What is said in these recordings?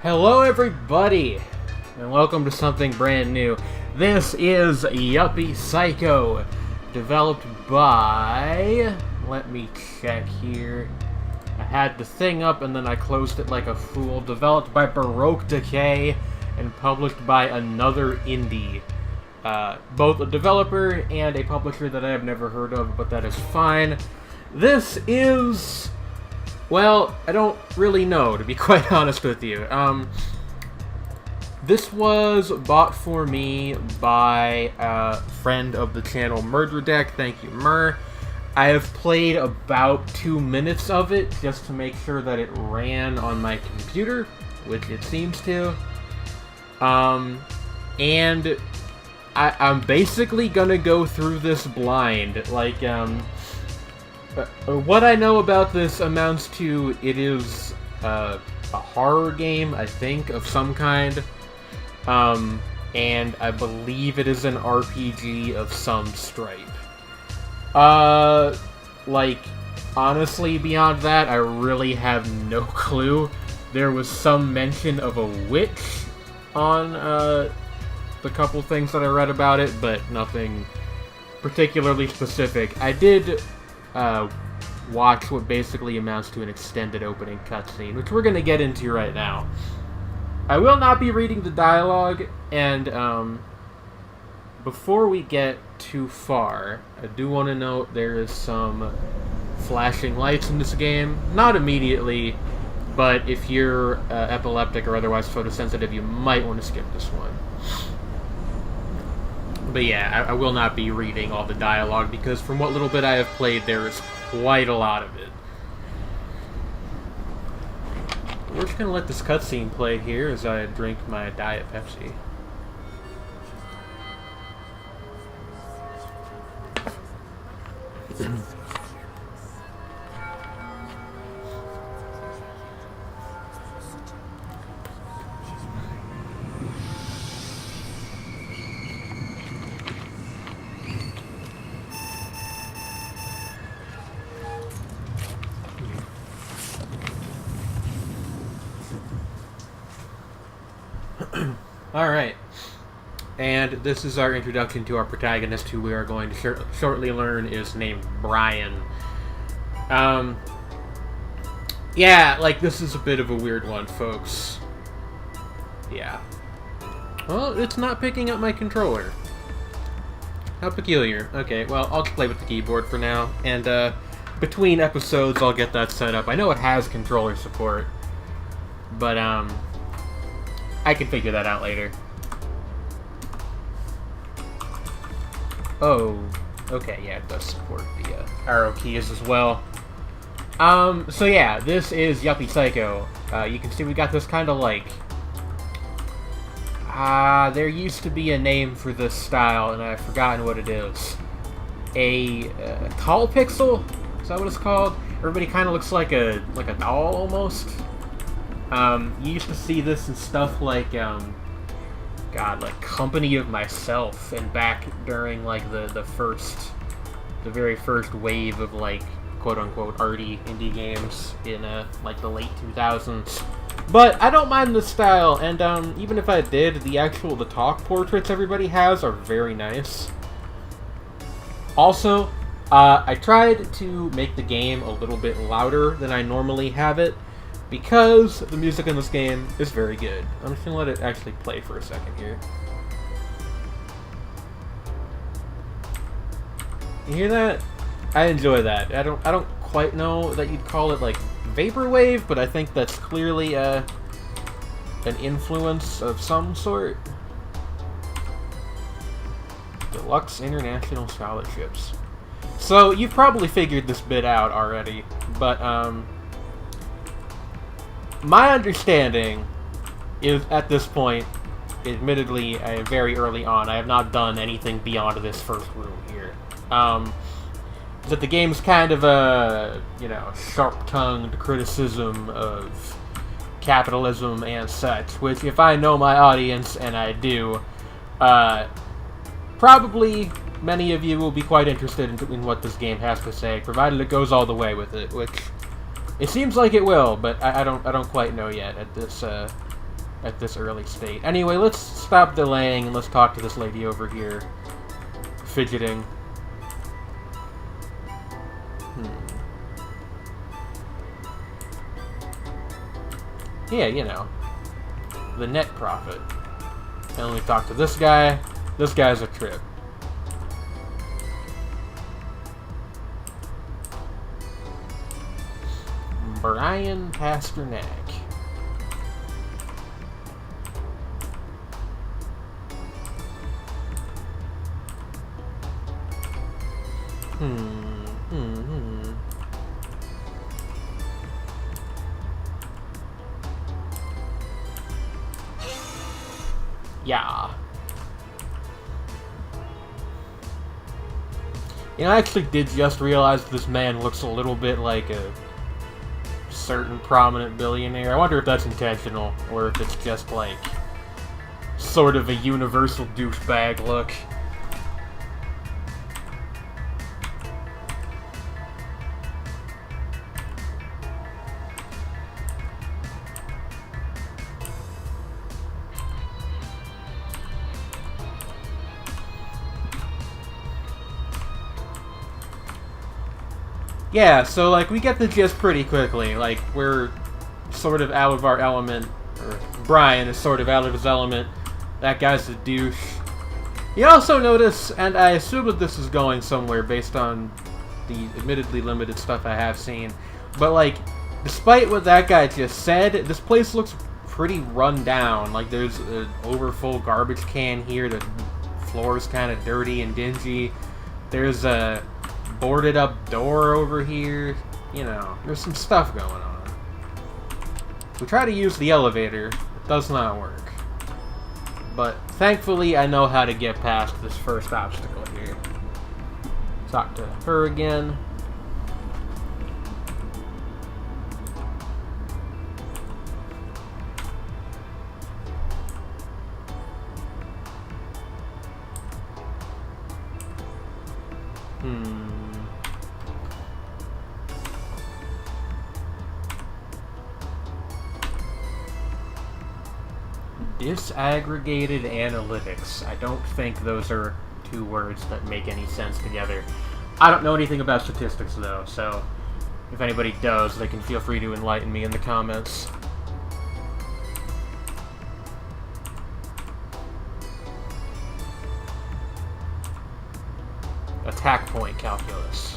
Hello everybody, and welcome to something brand new. This is Yuppie Psycho, developed by... let me check here. I had the thing up and then I closed it like a fool. Developed by Baroque Decay and published by another indie. Both a developer and a publisher that I have never heard of, but that is fine. This is... well, I don't really know, to be quite honest with you. This was bought for me by a friend of the channel, Murder Deck. Thank you, Mur. I have played about 2 minutes of it, just to make sure that it ran on my computer, which it seems to. And I'm basically gonna go through this blind, like, what I know about this amounts to it is a horror game, I think, of some kind. And I believe it is an RPG of some stripe. Like, honestly, beyond that, I really have no clue. There was some mention of a witch on the couple things that I read about it, but nothing particularly specific. I did watch what basically amounts to an extended opening cutscene, which we're going to get into right now. I will not be reading the dialogue, and before we get too far, I do want to note there is some flashing lights in this game. Not immediately, but if you're epileptic or otherwise photosensitive, you might want to skip this one. But yeah, I will not be reading all the dialogue, because from what little bit I have played, there is quite a lot of it. We're just gonna let this cutscene play here as I drink my Diet Pepsi. Alright, and this is our introduction to our protagonist, who we are going to shortly learn is named Brian. Yeah, like, this is a bit of a weird one, folks. Yeah. Well, it's not picking up my controller. How peculiar. Okay, well, I'll just play with the keyboard for now, and between episodes I'll get that set up. I know it has controller support, but I can figure that out later. Oh, okay, yeah, it does support the arrow keys as well. So yeah, this is Yuppie Psycho. You can see we got this kind of like... there used to be a name for this style, and I've forgotten what it is. A tall pixel? Is that what it's called? Everybody kind of looks like a doll, almost. You used to see this in stuff like, God, like Company of Myself, and back during, like, the very first wave of, like, quote-unquote arty indie games in, like, the late 2000s. But I don't mind the style, and, even if I did, the talk portraits everybody has are very nice. Also, I tried to make the game a little bit louder than I normally have it, because the music in this game is very good. I'm just gonna let it actually play for a second here. You hear that? I enjoy that. I don't quite know that you'd call it like vaporwave, but I think that's clearly an influence of some sort. Deluxe International Scholarships. So you've probably figured this bit out already, but my understanding is, at this point, admittedly very early on, I have not done anything beyond this first room here, is that the game's kind of a, you know, sharp-tongued criticism of capitalism and such, which, if I know my audience, and I do, probably many of you will be quite interested in what this game has to say, provided it goes all the way with it, which... it seems like it will, but I don't quite know yet at this at this early state. Anyway, let's stop delaying and let's talk to this lady over here. Fidgeting. Yeah, you know. The net profit. And we talk to this guy. This guy's a trip. Brian Pasternak. Yeah. You know, I actually did just realize this man looks a little bit like a certain prominent billionaire. I wonder if that's intentional, or if it's just like sort of a universal douchebag look. Yeah, so, like, we get the gist pretty quickly. Like, we're sort of out of our element, or Brian is sort of out of his element. That guy's a douche. You also notice, and I assume that this is going somewhere based on the admittedly limited stuff I have seen, but, like, despite what that guy just said, this place looks pretty run down. Like, there's an overfull garbage can here, the floor's kind of dirty and dingy. There's a boarded up door over here. You know, there's some stuff going on. We try to use the elevator, it does not work. But thankfully I know how to get past this first obstacle here. Talk to her again. Disaggregated analytics. I don't think those are two words that make any sense together. I don't know anything about statistics, though, so if anybody does, they can feel free to enlighten me in the comments. Attack point calculus.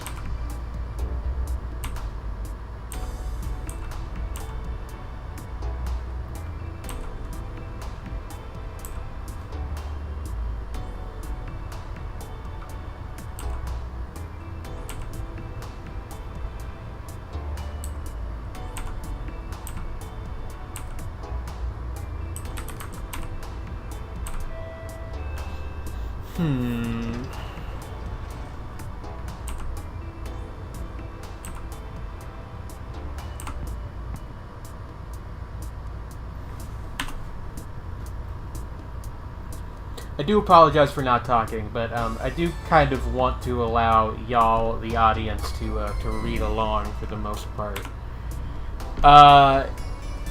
I do apologize for not talking, but I do kind of want to allow y'all, the audience, to read along for the most part.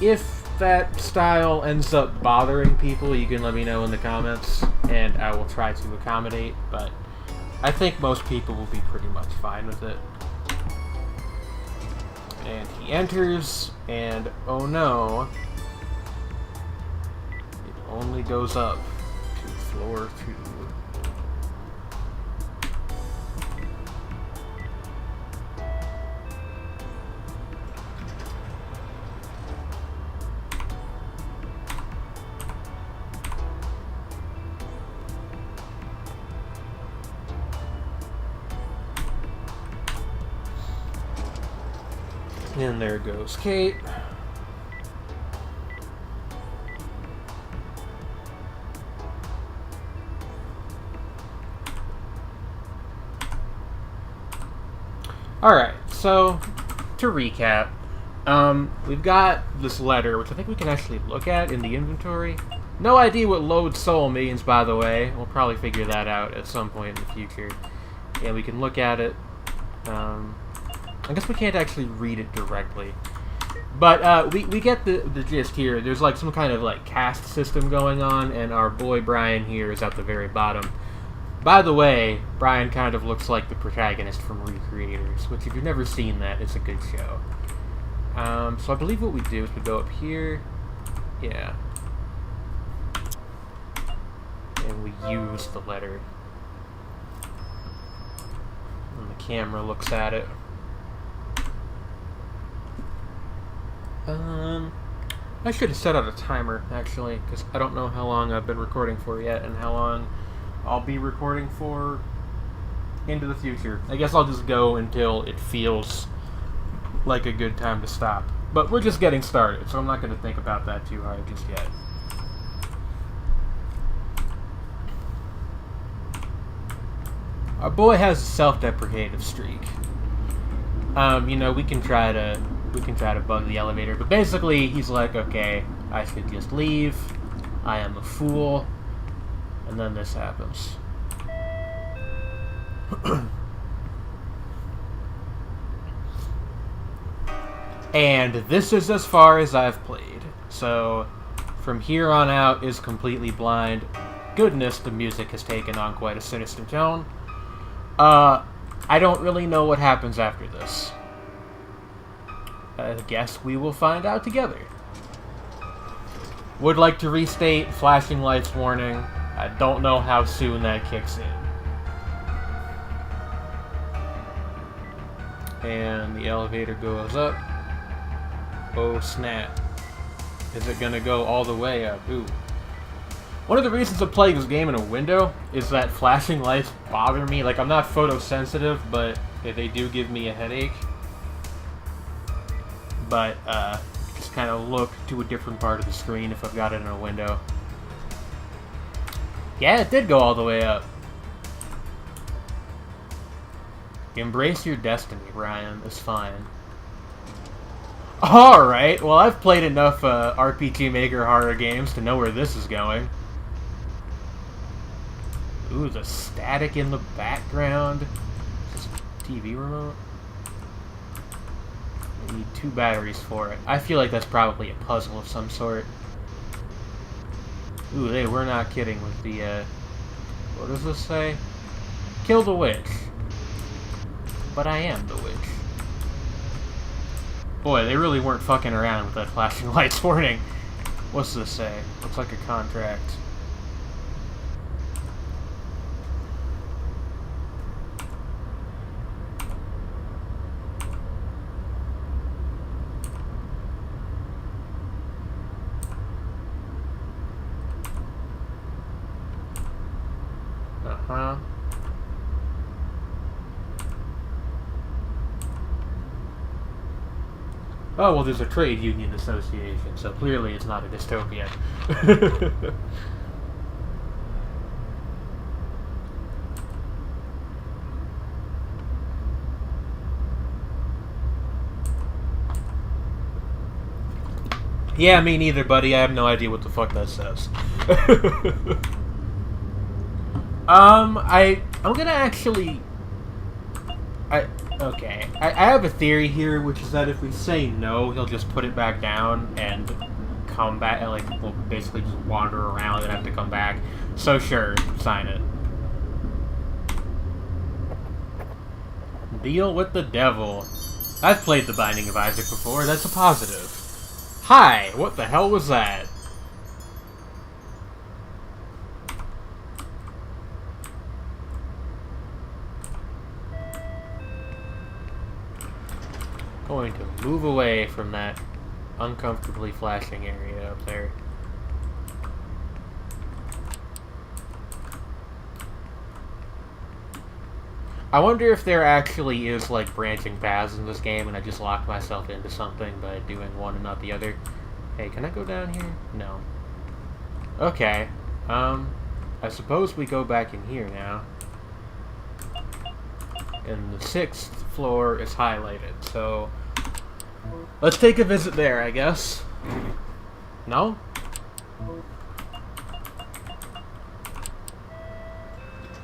If that style ends up bothering people, you can let me know in the comments, and I will try to accommodate, but I think most people will be pretty much fine with it. And he enters, and oh no, it only goes up to floor 2. And there goes Kate. Alright, so to recap, we've got this letter, which I think we can actually look at in the inventory. No idea what load soul means, by the way. We'll probably figure that out at some point in the future. And we can look at it. I guess we can't actually read it directly. But we get the gist here. There's like some kind of like caste system going on, and our boy Brian here is at the very bottom. By the way, Brian kind of looks like the protagonist from Recreators, which if you've never seen that, it's a good show. So I believe what we do is we go up here, yeah, and we use the letter. And the camera looks at it. I should have set out a timer, actually, because I don't know how long I've been recording for yet, and how long I'll be recording for into the future. I guess I'll just go until it feels like a good time to stop. But we're just getting started, so I'm not going to think about that too hard just yet. Our boy has a self-deprecative streak. You know, we can try to bug the elevator, but basically he's like, okay, I should just leave. I am a fool. And then this happens. And this is as far as I've played. So, from here on out is completely blind. Goodness, the music has taken on quite a sinister tone. I don't really know what happens after this. I guess we will find out together. Would like to restate, flashing lights warning. I don't know how soon that kicks in. And the elevator goes up. Oh snap. Is it gonna go all the way up? Ooh. One of the reasons of playing this game in a window is that flashing lights bother me. Like, I'm not photosensitive, but they do give me a headache. But, just kind of look to a different part of the screen if I've got it in a window. Yeah, it did go all the way up. Embrace your destiny, Brian. It's fine. Alright, well, I've played enough RPG Maker horror games to know where this is going. Ooh, the static in the background. Is this a TV remote? I need 2 batteries for it. I feel like that's probably a puzzle of some sort. Ooh, they were not kidding with the, what does this say? Kill the witch. But I am the witch. Boy, they really weren't fucking around with that flashing lights warning. What's this say? Looks like a contract. Uh-huh. Oh, well, there's a trade union association, so clearly it's not a dystopia. Yeah, me neither, buddy. I have no idea what the fuck that says. I'm gonna actually... Okay. I have a theory here, which is that if we say no, he'll just put it back down and come back, and, like, we'll basically just wander around and have to come back. So sure, sign it. Deal with the devil. I've played The Binding of Isaac before, that's a positive. Hi, what the hell was that? Going to move away from that uncomfortably flashing area up there. I wonder if there actually is, like, branching paths in this game and I just locked myself into something by doing one and not the other. Hey, can I go down here? No. Okay. I suppose we go back in here now. And the 6th floor is highlighted, so... let's take a visit there, I guess. No?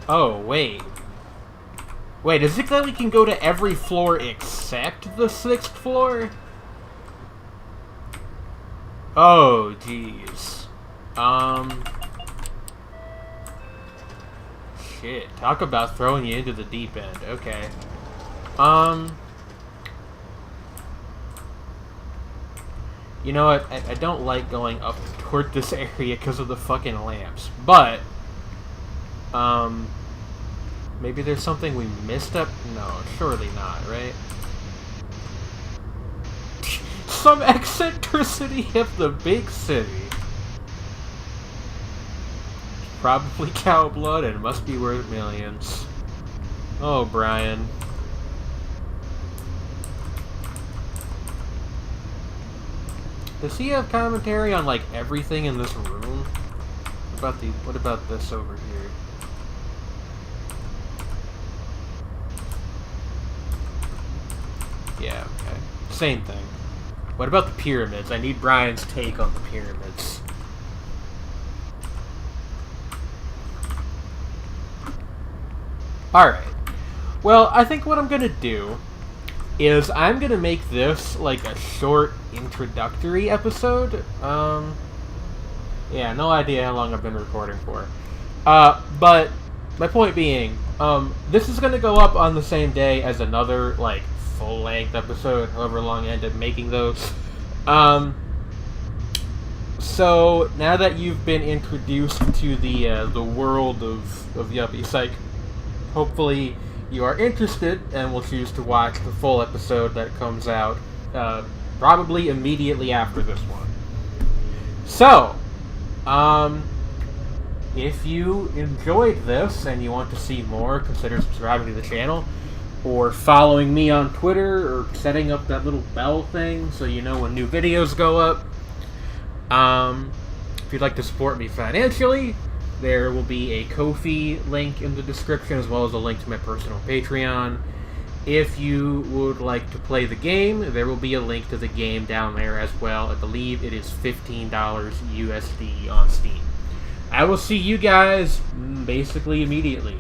Oh, wait. Wait, is it that we can go to every floor except the 6th floor? Oh, jeez. Shit. Talk about throwing you into the deep end. Okay. You know what? I don't like going up toward this area because of the fucking lamps. But, maybe there's something we missed up? No, surely not, right? Some eccentricity of the big city. Probably cow blood and must be worth millions. Oh, Brian. Does he have commentary on, like, everything in this room? What about this over here? Yeah, okay. Same thing. What about the pyramids? I need Brian's take on the pyramids. Alright. Well, I think what I'm gonna do is I'm gonna make this like a short introductory episode. Yeah, no idea how long I've been recording for. But my point being, this is gonna go up on the same day as another, like, full-length episode, however long I end up making those. So now that you've been introduced to the world of Yuppie Psycho, hopefully you are interested and will choose to watch the full episode that comes out probably immediately after this one. So, if you enjoyed this and you want to see more, consider subscribing to the channel, or following me on Twitter, or setting up that little bell thing so you know when new videos go up. If you'd like to support me financially, there will be a Ko-fi link in the description, as well as a link to my personal Patreon. If you would like to play the game, there will be a link to the game down there as well. I believe it is $15 USD on Steam. I will see you guys basically immediately.